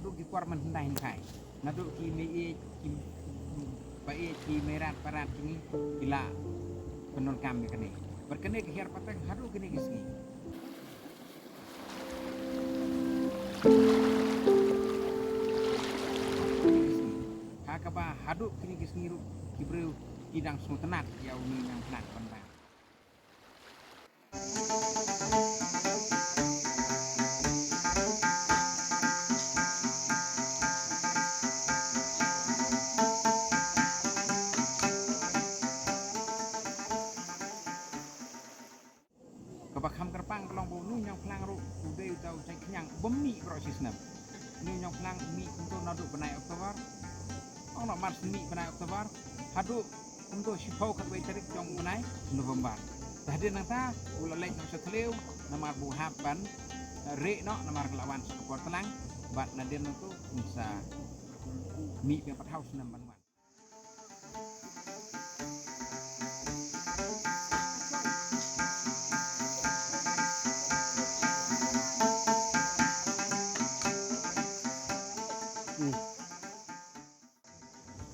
naduk ki kuar man hendai kai naduk ki me ki bae ki merat parat kini bila penon kami kene berkene ke hiar pateng haduk kini kisni hakaba haduk kini kisni ru kibreu idang sutenat yau ni nang nak pandang kabakam kerpang kelong bu nu nyong plang ru ude utau cai kenyang bemi proses nam nu nyong plang mi untuk naduk benai Oktober ong nak mars mi benai Oktober haduk untuk sipau kat wei tarik jong benai November tadi nang ta ulalek nang setleu namar bu haban re no namar kelawan sekepor telang bat nadin tu bisa mi yang patau senam banwan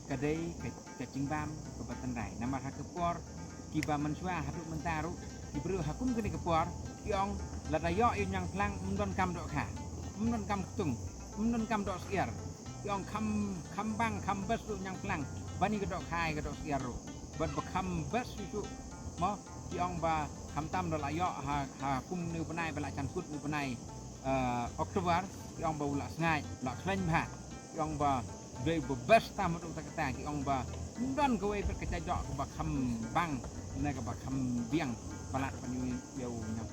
kadai cacing bam kebatan rai nama hak kepor kiba mensua haduk mentaru diberi hakum kini kepor kiong ladayo yang pelang mendon kam dok kha mendon kam ketung mendon kam dok siar kiong kam bang kam bes tu yang pelang bani kedok khai kedok siar ru bat bekam bes itu mo kiong ba kam tam dok layo ha kum ni penai bala cankut ni penai Oktober kiong ba ulak sengai lak kleng ba kiong ba dari bebas tamu tu tak kata kiong ba mendon kowe berkecajok ba kam bang na ka ba kam biang balat panyu yau nyang